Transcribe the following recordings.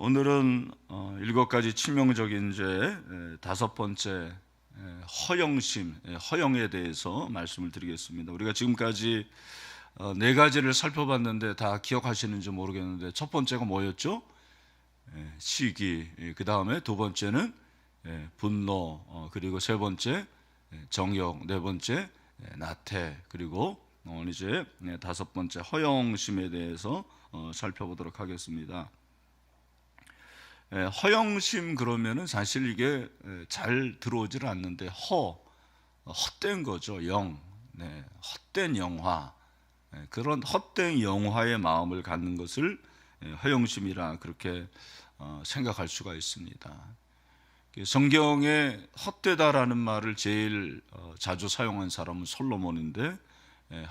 오늘은 7가지 치명적인 죄 다섯 번째 허영심, 허영에 대해서 말씀을 드리겠습니다. 우리가 지금까지 4가지를 살펴봤는데 다 기억하시는지 모르겠는데 첫 번째가 뭐였죠? 시기, 그 다음에 두 번째는 분노, 그리고 세 번째 정욕, 네 번째 나태, 그리고 오늘 이제 다섯 번째 허영심에 대해서 살펴보도록 하겠습니다. 허영심 그러면은 사실 이게 잘 들어오질 않는데 헛된 거죠. 헛된 영화, 그런 헛된 영화의 마음을 갖는 것을 허영심이라 그렇게 생각할 수가 있습니다. 성경에 헛되다라는 말을 제일 자주 사용한 사람은 솔로몬인데,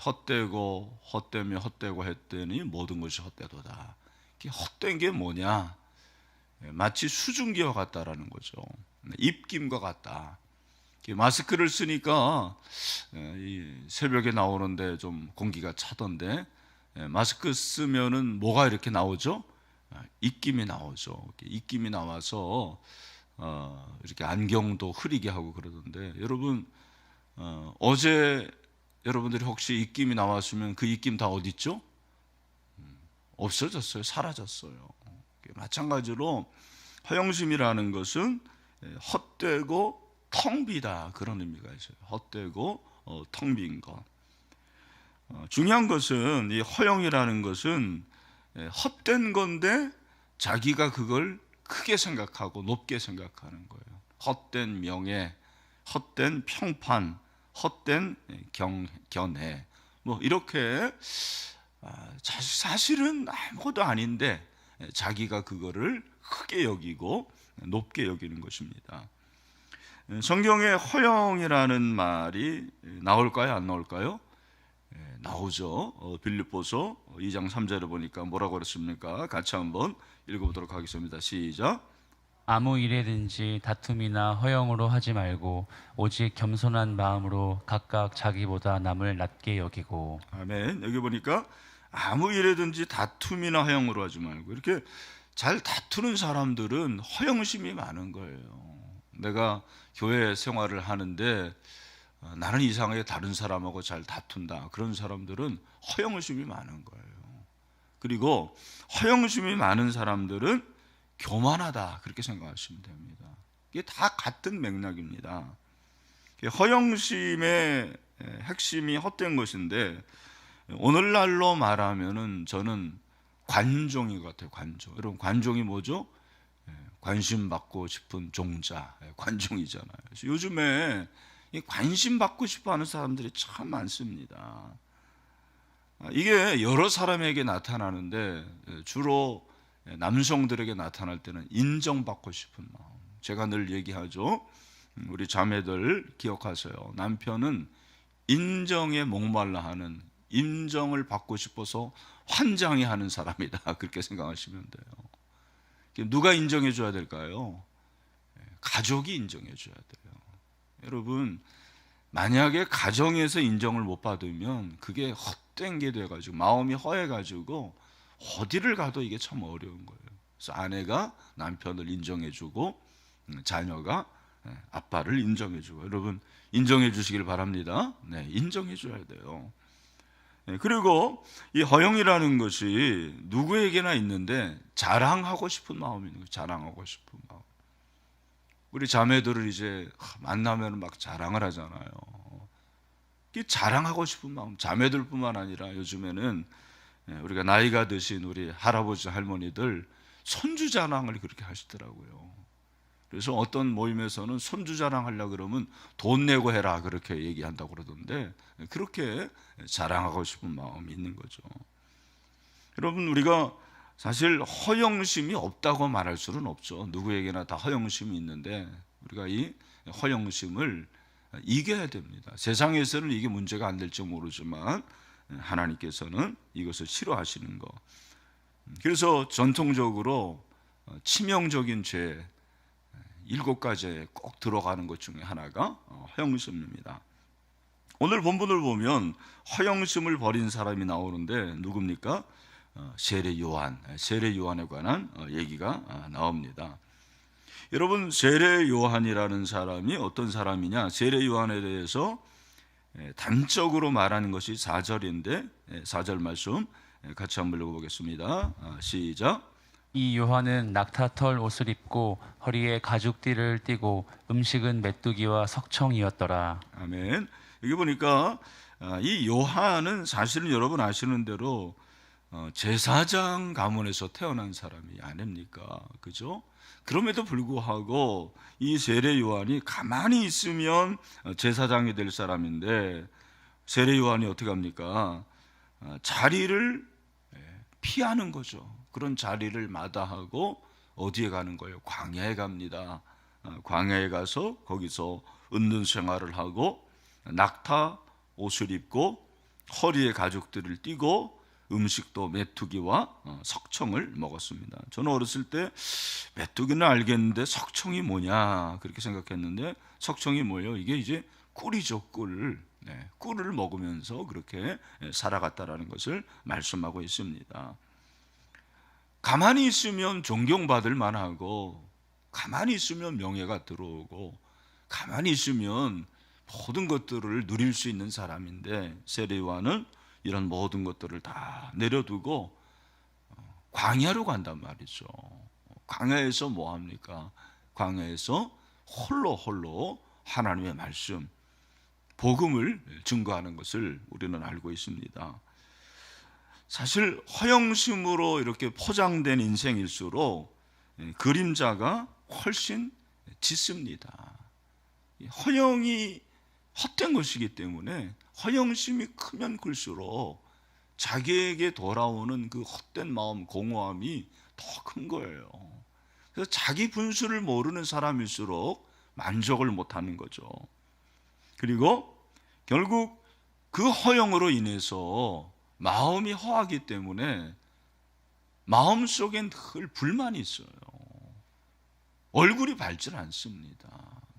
헛되고 헛되며 헛되고 했더니 모든 것이 헛되도다. 헛된 게 뭐냐? 마치 수증기와 같다라는 거죠. 입김과 같다. 마스크를 쓰니까 새벽에 나오는데 좀 공기가 차던데, 마스크 쓰면은 뭐가 이렇게 나오죠? 입김이 나오죠. 입김이 나와서 이렇게 안경도 흐리게 하고 그러던데, 여러분 어제 여러분들이 혹시 입김이 나왔으면 그 입김 다 어디 있죠? 없어졌어요. 사라졌어요. 마찬가지로 허영심이라는 것은 헛되고 텅 비다, 그런 의미가 있어요. 헛되고 텅 빈 것. 중요한 것은 이 허영이라는 것은 헛된 건데 자기가 그걸 크게 생각하고 높게 생각하는 거예요. 헛된 명예, 헛된 평판, 헛된 견해, 뭐 이렇게 사실은 아무것도 아닌데 자기가 그거를 크게 여기고 높게 여기는 것입니다. 성경에 허영이라는 말이 나올까요? 안 나올까요? 나오죠. 빌립보서 2장 3절에 보니까 뭐라고 그랬습니까? 같이 한번 읽어보도록 하겠습니다. 시작. 아무 일에든지 다툼이나 허영으로 하지 말고 오직 겸손한 마음으로 각각 자기보다 남을 낮게 여기고. 아멘. 여기 보니까 아무 일에든지 다툼이나 허영으로 하지 말고, 이렇게 잘 다투는 사람들은 허영심이 많은 거예요. 내가 교회 생활을 하는데 나는 이상하게 다른 사람하고 잘 다툰다, 그런 사람들은 허영심이 많은 거예요. 그리고 허영심이 많은 사람들은 교만하다, 그렇게 생각하시면 됩니다. 이게 다 같은 맥락입니다. 허영심의 핵심이 헛된 것인데, 오늘날로 말하면은 저는 관종인 것 같아요. 관종. 여러분, 관종이 뭐죠? 관심 받고 싶은 종자, 관종이잖아요. 그래서 요즘에 관심 받고 싶어 하는 사람들이 참 많습니다. 이게 여러 사람에게 나타나는데 주로 남성들에게 나타날 때는 인정받고 싶은 마음. 제가 늘 얘기하죠. 우리 자매들 기억하세요. 남편은 인정에 목말라 하는, 인정을 받고 싶어서 환장해하는 사람이다, 그렇게 생각하시면 돼요. 누가 인정해 줘야 될까요? 가족이 인정해 줘야 돼요. 여러분, 만약에 가정에서 인정을 못 받으면 그게 헛된 게 돼가지고 마음이 허해가지고 어디를 가도 이게 참 어려운 거예요. 그래서 아내가 남편을 인정해 주고 자녀가 아빠를 인정해 주고, 여러분 인정해 주시길 바랍니다. 네, 인정해 줘야 돼요. 그리고 이 허영이라는 것이 누구에게나 있는데 자랑하고 싶은 마음이 있는 거예요. 자랑하고 싶은 마음. 우리 자매들을 이제 만나면 막 자랑을 하잖아요. 이 자랑하고 싶은 마음, 자매들뿐만 아니라 요즘에는 우리가 나이가 드신 우리 할아버지 할머니들 손주 자랑을 그렇게 하시더라고요. 그래서 어떤 모임에서는 손주 자랑하려고 그러면 돈 내고 해라, 그렇게 얘기한다고 그러던데, 그렇게 자랑하고 싶은 마음이 있는 거죠. 여러분, 우리가 사실 허영심이 없다고 말할 수는 없죠. 누구에게나 다 허영심이 있는데 우리가 이 허영심을 이겨야 됩니다. 세상에서는 이게 문제가 안 될지 모르지만 하나님께서는 이것을 싫어하시는 거. 그래서 전통적으로 치명적인 죄 7가지에 꼭 들어가는 것 중에 하나가 허영심입니다. 오늘 본문을 보면 허영심을 버린 사람이 나오는데 누굽니까? 세례 요한에 관한 얘기가 나옵니다. 여러분, 세례 요한이라는 사람이 어떤 사람이냐? 세례 요한에 대해서 단적으로 말하는 것이 4절인데 4절 말씀 같이 한번 읽어보겠습니다. 시작. 이 요한은 낙타털 옷을 입고 허리에 가죽띠를 띠고 음식은 메뚜기와 석청이었더라. 아멘. 여기 보니까 이 요한은 사실은 여러분 아시는 대로 제사장 가문에서 태어난 사람이 아닙니까? 그죠? 그럼에도 불구하고 이 세례 요한이 가만히 있으면 제사장이 될 사람인데, 세례 요한이 어떻게 합니까? 자리를 피하는 거죠. 그런 자리를 마다하고 어디에 가는 거예요? 광야에 갑니다. 광야에 가서 거기서 은둔 생활을 하고 낙타 옷을 입고 허리에 가죽들을 띠고 음식도 메뚜기와 석청을 먹었습니다. 저는 어렸을 때 메뚜기는 알겠는데 석청이 뭐냐 그렇게 생각했는데, 석청이 뭐예요? 이게 이제 꿀이죠, 꿀. 꿀을 먹으면서 그렇게 살아갔다라는 것을 말씀하고 있습니다. 가만히 있으면 존경받을 만하고, 가만히 있으면 명예가 들어오고, 가만히 있으면 모든 것들을 누릴 수 있는 사람인데, 세례 요한은 이런 모든 것들을 다 내려두고 광야로 간단 말이죠. 광야에서 뭐 합니까? 광야에서 홀로 하나님의 말씀, 복음을 증거하는 것을 우리는 알고 있습니다. 사실 허영심으로 이렇게 포장된 인생일수록 그림자가 훨씬 짙습니다. 허영이 헛된 것이기 때문에 허영심이 크면 클수록 자기에게 돌아오는 그 헛된 마음, 공허함이 더 큰 거예요. 그래서 자기 분수를 모르는 사람일수록 만족을 못하는 거죠. 그리고 결국 그 허영으로 인해서 마음이 허하기 때문에 마음속엔 늘 불만이 있어요. 얼굴이 밝지 않습니다.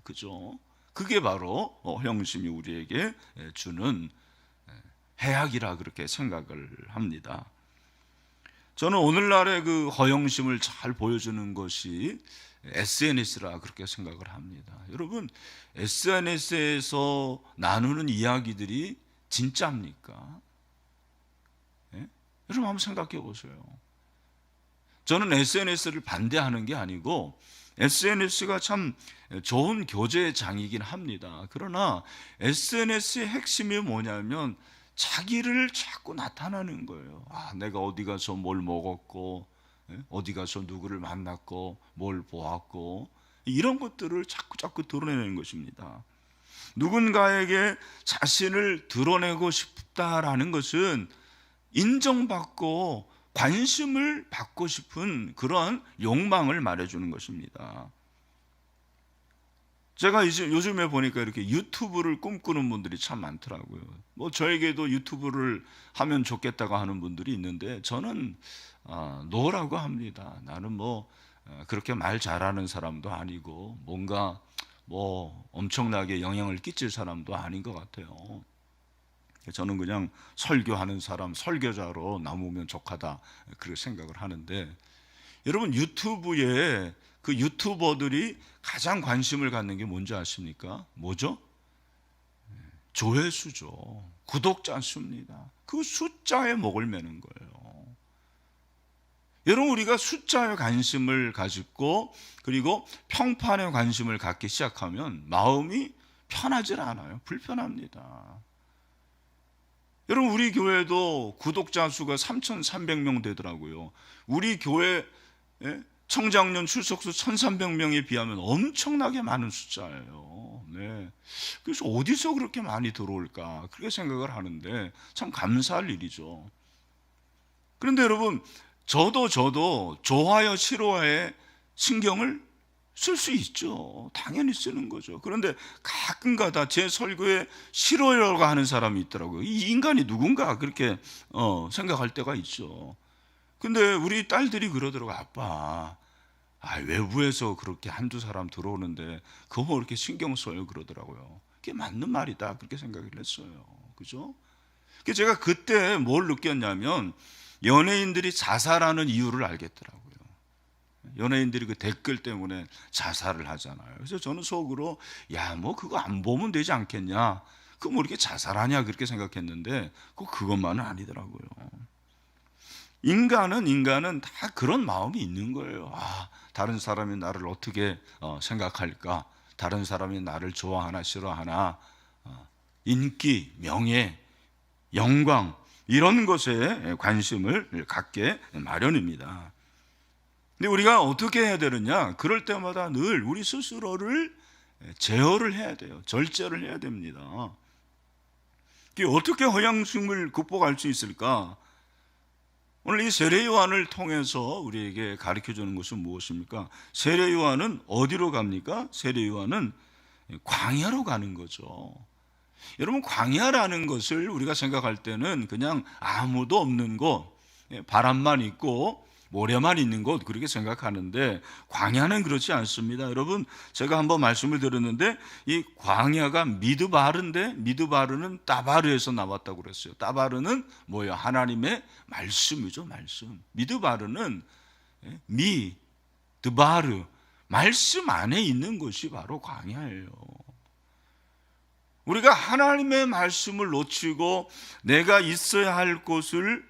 그죠? 그게 바로 허영심이 우리에게 주는 해악이라 그렇게 생각을 합니다. 저는 오늘날의 그 허영심을 잘 보여주는 것이 SNS라 그렇게 생각을 합니다. 여러분, SNS에서 나누는 이야기들이 진짜입니까? 여러분 한번 생각해 보세요. 저는 SNS를 반대하는 게 아니고 SNS가 참 좋은 교제의 장이긴 합니다. 그러나 SNS의 핵심이 뭐냐면 자기를 자꾸 나타나는 거예요. 내가 어디 가서 뭘 먹었고, 어디 가서 누구를 만났고, 뭘 보았고, 이런 것들을 자꾸 드러내는 것입니다. 누군가에게 자신을 드러내고 싶다라는 것은 인정받고 관심을 받고 싶은 그러한 욕망을 말해주는 것입니다. 제가 이제 요즘에 보니까 이렇게 유튜브를 꿈꾸는 분들이 참 많더라고요. 뭐 저에게도 유튜브를 하면 좋겠다고 하는 분들이 있는데, 저는 노라고 합니다. 나는 뭐 그렇게 말 잘하는 사람도 아니고 뭔가 뭐 엄청나게 영향을 끼칠 사람도 아닌 것 같아요. 저는 그냥 설교하는 사람, 설교자로 남으면 족하다 그렇게 생각을 하는데, 여러분 유튜브에 그 유튜버들이 가장 관심을 갖는 게 뭔지 아십니까? 뭐죠? 조회수죠. 구독자 수입니다. 그 숫자에 목을 매는 거예요. 여러분, 우리가 숫자에 관심을 가지고 그리고 평판에 관심을 갖기 시작하면 마음이 편하질 않아요. 불편합니다. 여러분, 우리 교회도 구독자 수가 3,300명 되더라고요. 우리 교회 청장년 출석수 1,300명에 비하면 엄청나게 많은 숫자예요. 그래서 어디서 그렇게 많이 들어올까 그렇게 생각을 하는데 참 감사할 일이죠. 그런데 여러분, 저도 좋아요 싫어요에 신경을 쓸 수 있죠. 당연히 쓰는 거죠. 그런데 가끔가다 제 설교에 싫어요라고 하는 사람이 있더라고요. 이 인간이 누군가 그렇게 생각할 때가 있죠. 근데 우리 딸들이 그러더라고요. 아빠, 외부에서 그렇게 한두 사람 들어오는데 그거 뭐 이렇게 신경 써요 그러더라고요. 그게 맞는 말이다 그렇게 생각을 했어요. 그죠? 제가 그때 뭘 느꼈냐면, 연예인들이 자살하는 이유를 알겠더라고요. 연예인들이 그 댓글 때문에 자살을 하잖아요. 그래서 저는 속으로 야, 뭐 그거 안 보면 되지 않겠냐, 그 뭐 이렇게 자살하냐 그렇게 생각했는데 그것만은 아니더라고요. 인간은 다 그런 마음이 있는 거예요. 아, 다른 사람이 나를 어떻게 생각할까, 다른 사람이 나를 좋아하나 싫어하나, 인기, 명예, 영광 이런 것에 관심을 갖게 마련입니다. 근데 우리가 어떻게 해야 되느냐? 그럴 때마다 늘 우리 스스로를 제어를 해야 돼요. 절제를 해야 됩니다. 어떻게 허영심을 극복할 수 있을까? 오늘 이 세례 요한을 통해서 우리에게 가르쳐 주는 것은 무엇입니까? 세례 요한은 어디로 갑니까? 세례 요한은 광야로 가는 거죠. 여러분, 광야라는 것을 우리가 생각할 때는 그냥 아무도 없는 곳, 바람만 있고 모래만 있는 곳 그렇게 생각하는데, 광야는 그렇지 않습니다. 여러분, 제가 한번 말씀을 드렸는데 이 광야가 미드바르인데, 미드바르는 따바르에서 나왔다고 그랬어요. 따바르는 뭐예요? 하나님의 말씀이죠. 말씀. 미드바르는 미드바르, 말씀 안에 있는 것이 바로 광야예요. 우리가 하나님의 말씀을 놓치고 내가 있어야 할 곳을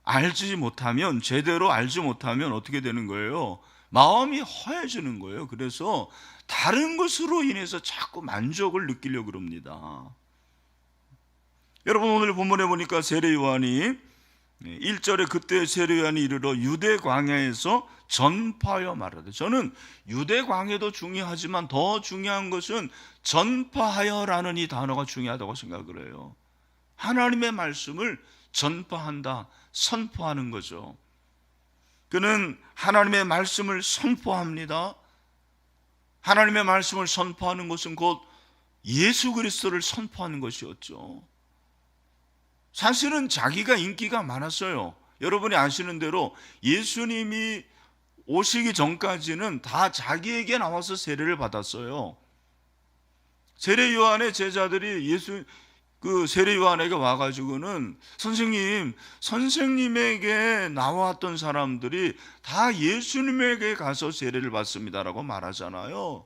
알지 못하면, 제대로 알지 못하면 어떻게 되는 거예요? 마음이 허해지는 거예요. 그래서 다른 것으로 인해서 자꾸 만족을 느끼려고 그럽니다. 여러분, 오늘 본문에 보니까 세례 요한이 1절에 그때 세례 요한이 이르러 유대 광야에서 전파하여 말하되, 저는 유대 광야도 중요하지만 더 중요한 것은 전파하여라는 이 단어가 중요하다고 생각을 해요. 하나님의 말씀을 전파한다, 선포하는 거죠. 그는 하나님의 말씀을 선포합니다. 하나님의 말씀을 선포하는 것은 곧 예수 그리스도를 선포하는 것이었죠. 사실은 자기가 인기가 많았어요. 여러분이 아시는 대로 예수님이 오시기 전까지는 다 자기에게 나와서 세례를 받았어요. 세례 요한의 제자들이 세례 요한에게 와가지고는 선생님에게 나왔던 사람들이 다 예수님에게 가서 세례를 받습니다라고 말하잖아요.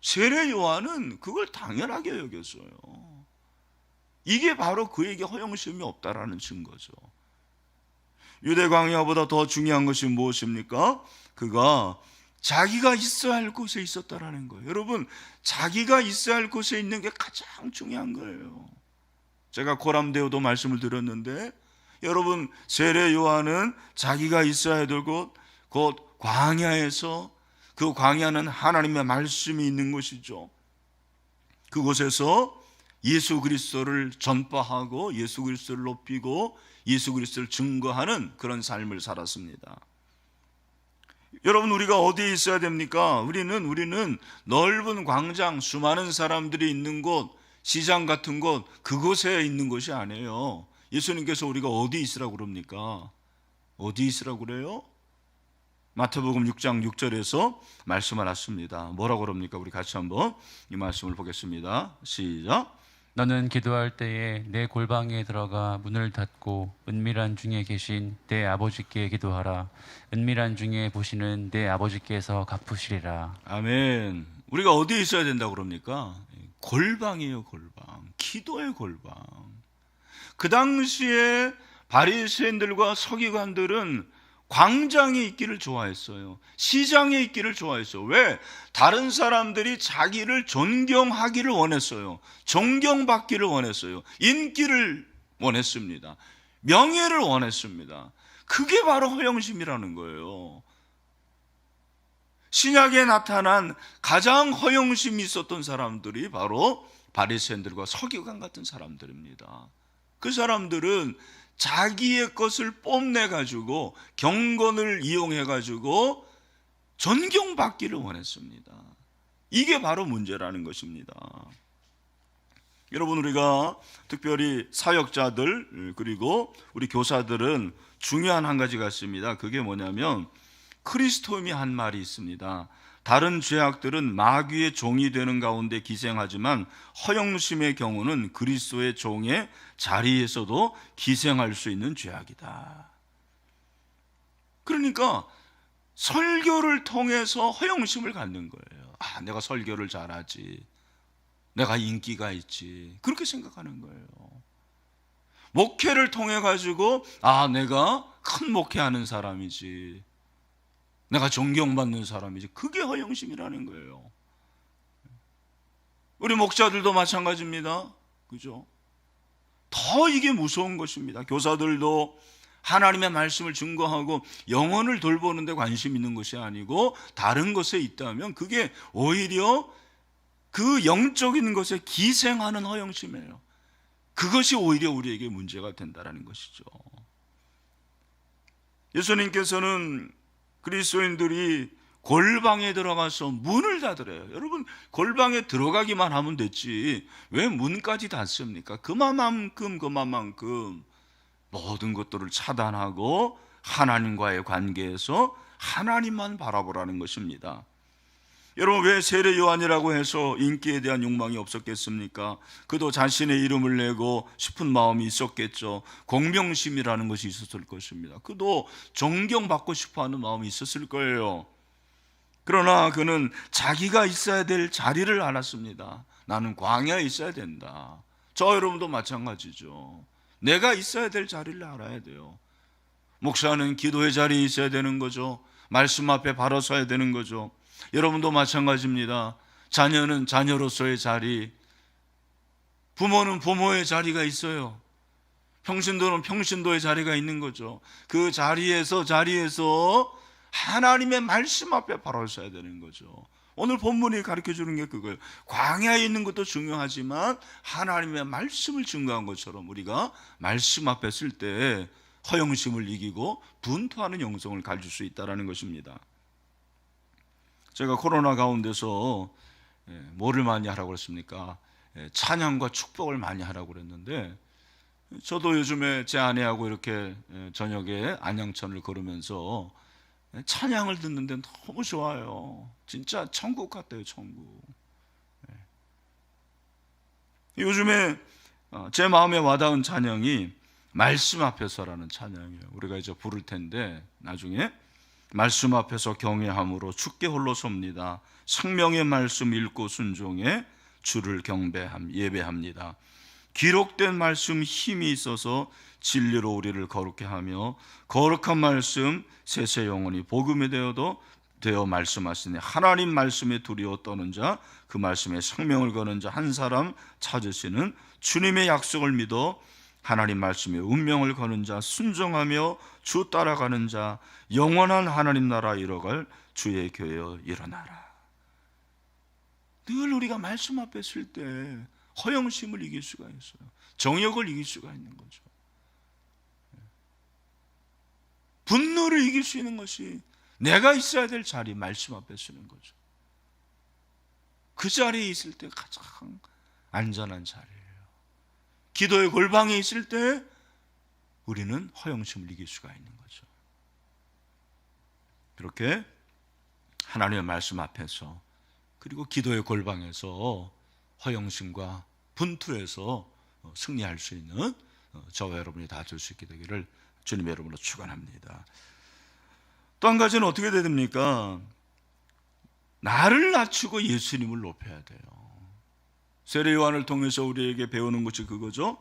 세례 요한은 그걸 당연하게 여겼어요. 이게 바로 그에게 허영심이 없다라는 증거죠. 유대 광야보다 더 중요한 것이 무엇입니까? 그가 자기가 있어야 할 곳에 있었다라는 거예요. 여러분, 자기가 있어야 할 곳에 있는 게 가장 중요한 거예요. 제가 고람되어도 말씀을 드렸는데, 여러분, 세례 요한은 자기가 있어야 될 곳, 곧 광야에서, 그 광야는 하나님의 말씀이 있는 곳이죠. 그곳에서 예수 그리스도를 전파하고 예수 그리스도를 높이고 예수 그리스도를 증거하는 그런 삶을 살았습니다. 여러분, 우리가 어디에 있어야 됩니까? 우리는 넓은 광장, 수많은 사람들이 있는 곳, 시장 같은 곳, 그곳에 있는 것이 아니에요. 예수님께서 우리가 어디 있으라고 그럽니까? 어디 있으라고 그래요? 마태복음 6장 6절에서 말씀하셨습니다. 뭐라고 그럽니까? 우리 같이 한번 이 말씀을 보겠습니다. 시작. 너는 기도할 때에 내 골방에 들어가 문을 닫고 은밀한 중에 계신 내 아버지께 기도하라. 은밀한 중에 보시는 내 아버지께서 갚으시리라. 아멘. 우리가 어디에 있어야 된다고 그럽니까? 골방이에요. 골방. 기도의 골방. 그 당시에 바리새인들과 서기관들은 광장에 있기를 좋아했어요. 시장에 있기를 좋아했어요. 왜? 다른 사람들이 자기를 존경하기를 원했어요. 존경받기를 원했어요. 인기를 원했습니다. 명예를 원했습니다. 그게 바로 허영심이라는 거예요. 신약에 나타난 가장 허영심이 있었던 사람들이 바로 바리새인들과 서기관 같은 사람들입니다. 그 사람들은 자기의 것을 뽐내가지고 경건을 이용해가지고 존경받기를 원했습니다. 이게 바로 문제라는 것입니다. 여러분, 우리가 특별히 사역자들 그리고 우리 교사들은 중요한 한 가지가 있습니다. 그게 뭐냐면 크리스토임이 한 말이 있습니다. 다른 죄악들은 마귀의 종이 되는 가운데 기생하지만 허영심의 경우는 그리스도의 종의 자리에서도 기생할 수 있는 죄악이다. 그러니까 설교를 통해서 허영심을 갖는 거예요. 아, 내가 설교를 잘하지, 내가 인기가 있지, 그렇게 생각하는 거예요. 목회를 통해 가지고 아, 내가 큰 목회하는 사람이지, 내가 존경받는 사람이지, 그게 허영심이라는 거예요. 우리 목자들도 마찬가지입니다. 그죠? 더 이게 무서운 것입니다. 교사들도 하나님의 말씀을 증거하고 영혼을 돌보는 데 관심 있는 것이 아니고 다른 것에 있다면 그게 오히려 그 영적인 것에 기생하는 허영심이에요. 그것이 오히려 우리에게 문제가 된다는 것이죠. 예수님께서는 그리스도인들이 골방에 들어가서 문을 닫으래요. 여러분, 골방에 들어가기만 하면 됐지 왜 문까지 닫습니까? 그만큼 모든 것들을 차단하고 하나님과의 관계에서 하나님만 바라보라는 것입니다. 여러분, 왜 세례 요한이라고 해서 인기에 대한 욕망이 없었겠습니까? 그도 자신의 이름을 내고 싶은 마음이 있었겠죠. 공명심이라는 것이 있었을 것입니다. 그도 존경받고 싶어하는 마음이 있었을 거예요. 그러나 그는 자기가 있어야 될 자리를 알았습니다. 나는 광야에 있어야 된다. 저 여러분도 마찬가지죠. 내가 있어야 될 자리를 알아야 돼요. 목사는 기도의 자리에 있어야 되는 거죠. 말씀 앞에 바로 서야 되는 거죠. 여러분도 마찬가지입니다. 자녀는 자녀로서의 자리, 부모는 부모의 자리가 있어요. 평신도는 평신도의 자리가 있는 거죠. 그 자리에서 하나님의 말씀 앞에 바로 서야 되는 거죠. 오늘 본문이 가르쳐주는 게 그거예요. 광야에 있는 것도 중요하지만 하나님의 말씀을 증거한 것처럼 우리가 말씀 앞에 쓸 때 허영심을 이기고 분투하는 영성을 가질 수 있다는 것입니다. 제가 코로나 가운데서 뭐를 많이 하라고 그랬습니까? 찬양과 축복을 많이 하라고 그랬는데, 저도 요즘에 제 아내하고 이렇게 저녁에 안양천을 걸으면서 찬양을 듣는데 너무 좋아요. 진짜 천국 같아요, 천국. 요즘에 제 마음에 와닿은 찬양이 말씀 앞에서라는 찬양이에요. 우리가 이제 부를 텐데 나중에 말씀 앞에서 경외함으로 주께 홀로 섭니다. 생명의 말씀 읽고 순종해 주를 예배합니다. 기록된 말씀 힘이 있어서 진리로 우리를 거룩해 하며 거룩한 말씀 세세 영혼이 복음이 되어 말씀하시니 하나님 말씀에 두려워 떠는 자, 그 말씀에 생명을 거는 자 한 사람 찾으시는 주님의 약속을 믿어 하나님 말씀에 운명을 거는 자, 순종하며 주 따라가는 자, 영원한 하나님 나라 이뤄갈 주의 교회여 일어나라. 늘 우리가 말씀 앞에 쓸 때 허영심을 이길 수가 있어요. 정욕을 이길 수가 있는 거죠. 분노를 이길 수 있는 것이 내가 있어야 될 자리, 말씀 앞에 쓰는 거죠. 그 자리에 있을 때 가장 안전한 자리예요. 기도의 골방에 있을 때 우리는 허영심을 이길 수가 있는 거죠. 그렇게 하나님의 말씀 앞에서, 그리고 기도의 골방에서 허영심과 분투에서 승리할 수 있는 저와 여러분이 다 될 수 있게 되기를 주님의 이름으로 축원합니다. 또 한 가지는 어떻게 돼야 됩니까? 나를 낮추고 예수님을 높여야 돼요. 세례 요한을 통해서 우리에게 배우는 것이 그거죠.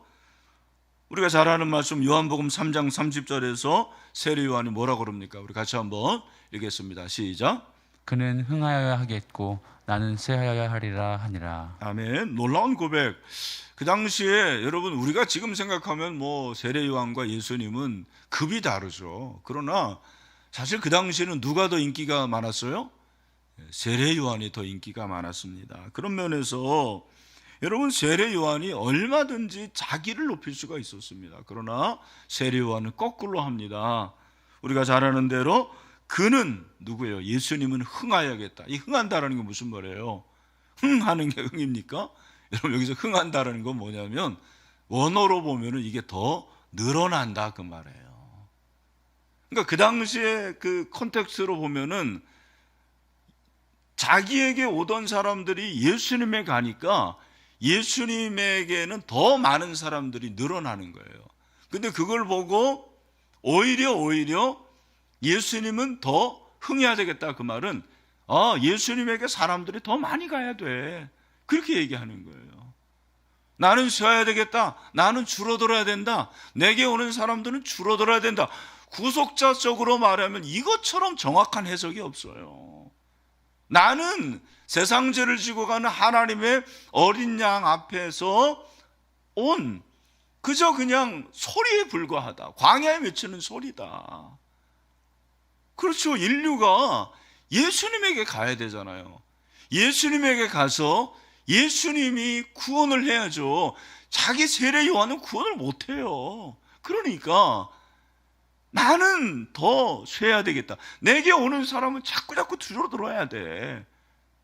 우리가 잘 아는 말씀 요한복음 3장 30절에서 세례 요한이 뭐라고 그럽니까? 우리 같이 한번 읽겠습니다. 시작. 그는 흥하여야 하겠고 나는 쇠하여야 하리라 하니라. 아멘. 놀라운 고백. 그 당시에 여러분, 우리가 지금 생각하면 뭐 세례 요한과 예수님은 급이 다르죠. 그러나 사실 그 당시에는 누가 더 인기가 많았어요? 세례 요한이 더 인기가 많았습니다. 그런 면에서 여러분, 세례 요한이 얼마든지 자기를 높일 수가 있었습니다. 그러나 세례 요한은 거꾸로 합니다. 우리가 잘 아는 대로 그는 누구예요? 예수님은 흥하여야겠다. 이 흥한다라는 게 무슨 말이에요? 흥하는 게 흥입니까? 여러분, 여기서 흥한다라는 건 뭐냐면 원어로 보면은 이게 더 늘어난다 그 말이에요. 그러니까 그 당시에 그 컨텍스트로 보면은 자기에게 오던 사람들이 예수님에 가니까 예수님에게는 더 많은 사람들이 늘어나는 거예요. 근데 그걸 보고 오히려 예수님은 더 흥해야 되겠다. 그 말은 예수님에게 사람들이 더 많이 가야 돼. 그렇게 얘기하는 거예요. 나는 쉬어야 되겠다. 나는 줄어들어야 된다. 내게 오는 사람들은 줄어들어야 된다. 구속자적으로 말하면 이것처럼 정확한 해석이 없어요. 나는 세상 죄를 지고 가는 하나님의 어린 양 앞에서 온 그저 그냥 소리에 불과하다. 광야에 외치는 소리다. 그렇죠. 인류가 예수님에게 가야 되잖아요. 예수님에게 가서 예수님이 구원을 해야죠. 자기 세례 요한은 구원을 못해요. 그러니까 나는 더 쉬어야 되겠다. 내게 오는 사람은 자꾸 줄어들어야 돼.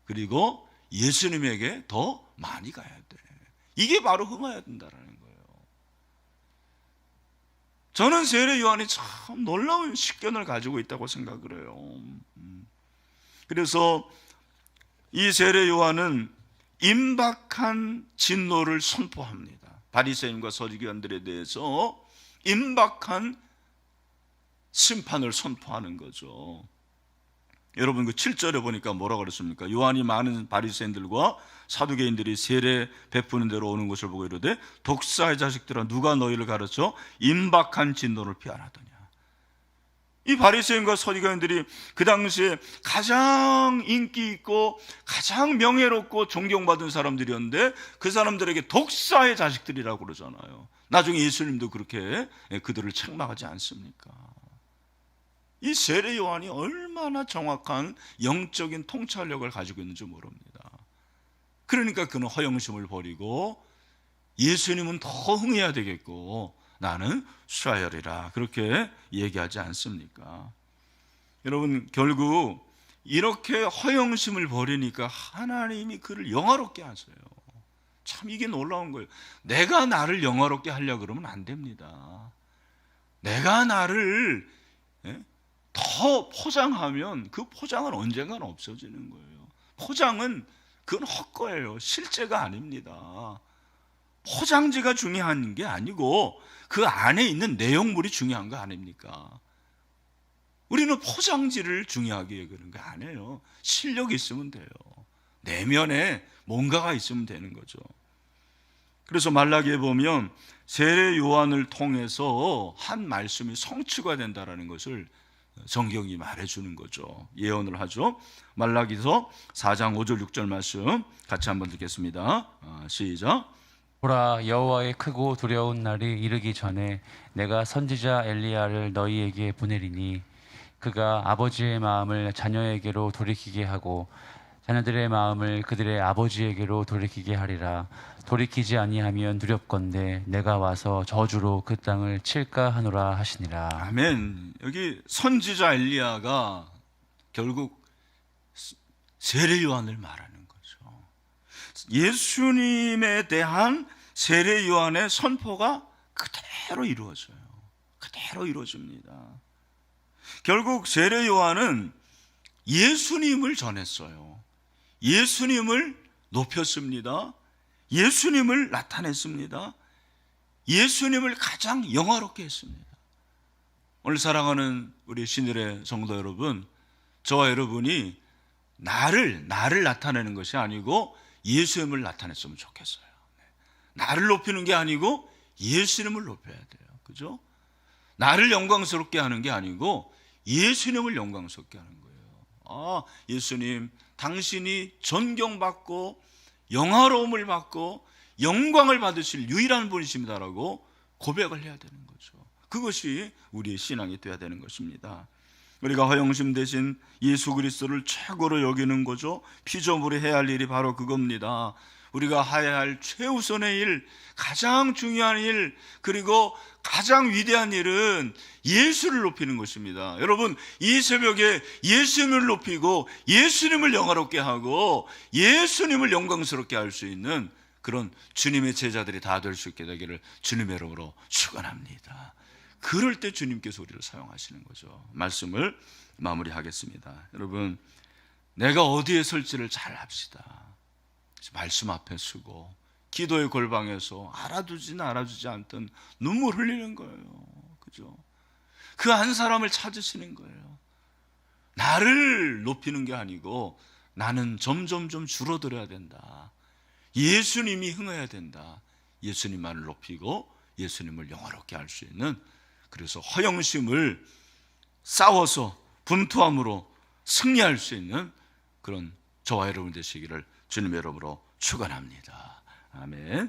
그리고 예수님에게 더 많이 가야 돼. 이게 바로 흥해야 된다라는 거예요. 저는 세례 요한이 참 놀라운 식견을 가지고 있다고 생각을 해요. 그래서 이 세례 요한은 임박한 진노를 선포합니다. 바리새인과 서기관들에 대해서 임박한 심판을 선포하는 거죠. 여러분 그 7절에 보니까 뭐라고 그랬습니까? 요한이 많은 바리새인들과 사두개인들이 세례 베푸는 대로 오는 것을 보고 이르되 독사의 자식들아 누가 너희를 가르쳐 임박한 진노를 피하라더냐. 이 바리새인과 서기관들이 그 당시에 가장 인기 있고 가장 명예롭고 존경받은 사람들이었는데 그 사람들에게 독사의 자식들이라고 그러잖아요. 나중에 예수님도 그렇게 그들을 책망하지 않습니까? 이 세례 요한이 얼마나 정확한 영적인 통찰력을 가지고 있는지 모릅니다. 그러니까 그는 허영심을 버리고 예수님은 더 흥해야 되겠고 나는 쉬어야리라 그렇게 얘기하지 않습니까? 여러분 결국 이렇게 허영심을 버리니까 하나님이 그를 영화롭게 하세요. 참 이게 놀라운 거예요. 내가 나를 영화롭게 하려고 그러면 안 됩니다. 내가 나를 더 포장하면 그 포장은 언젠가는 없어지는 거예요. 포장은 그건 헛거예요. 실제가 아닙니다. 포장지가 중요한 게 아니고 그 안에 있는 내용물이 중요한 거 아닙니까? 우리는 포장지를 중요하게 여기는 게 아니에요. 실력이 있으면 돼요. 내면에 뭔가가 있으면 되는 거죠. 그래서 말라기에 보면 세례 요한을 통해서 한 말씀이 성취가 된다라는 것을 성경이 말해주는 거죠. 예언을 하죠. 말라기서 4장 5절 6절 말씀 같이 한번 듣겠습니다. 시작. 보라 여호와의 크고 두려운 날이 이르기 전에 내가 선지자 엘리야를 너희에게 보내리니 그가 아버지의 마음을 자녀에게로 돌이키게 하고 자녀들의 마음을 그들의 아버지에게로 돌이키게 하리라. 돌이키지 아니하면 두렵건대 내가 와서 저주로 그 땅을 칠까 하노라 하시니라. 아멘. 여기 선지자 엘리야가 결국 세례 요한을 말하는 거죠. 예수님에 대한 세례 요한의 선포가 그대로 이루어져요. 그대로 이루어집니다. 결국 세례 요한은 예수님을 전했어요. 예수님을 높였습니다. 예수님을 나타냈습니다. 예수님을 가장 영화롭게 했습니다. 오늘 사랑하는 우리 신일의 성도 여러분, 저와 여러분이 나를 나타내는 것이 아니고 예수님을 나타냈으면 좋겠어요. 나를 높이는 게 아니고 예수님을 높여야 돼요. 그죠? 나를 영광스럽게 하는 게 아니고 예수님을 영광스럽게 하는 거예요. 예수님, 당신이 존경받고 영화로움을 받고 영광을 받으실 유일한 분이십니다라고 고백을 해야 되는 거죠. 그것이 우리의 신앙이 되어야 되는 것입니다. 우리가 허영심 대신 예수 그리스도를 최고로 여기는 거죠. 피조물이 해야 할 일이 바로 그겁니다. 우리가 해야 할 최우선의 일, 가장 중요한 일, 그리고 가장 위대한 일은 예수를 높이는 것입니다. 여러분, 이 새벽에 예수님을 높이고 예수님을 영화롭게 하고 예수님을 영광스럽게 할 수 있는 그런 주님의 제자들이 다 될 수 있게 되기를 주님의 이름으로 축원합니다. 그럴 때 주님께서 우리를 사용하시는 거죠. 말씀을 마무리하겠습니다. 여러분, 내가 어디에 설지를 잘 합시다. 말씀 앞에 서고 기도의 골방에서 알아두지 않던 눈물 흘리는 거예요. 그죠? 그 한 사람을 찾으시는 거예요. 나를 높이는 게 아니고 나는 점점점 줄어들어야 된다. 예수님이 흥해야 된다. 예수님만을 높이고 예수님을 영화롭게 할 수 있는, 그래서 허영심을 싸워서 분투함으로 승리할 수 있는 그런 저와 여러분 되시기를 주님의 이름으로 축원합니다. 아멘.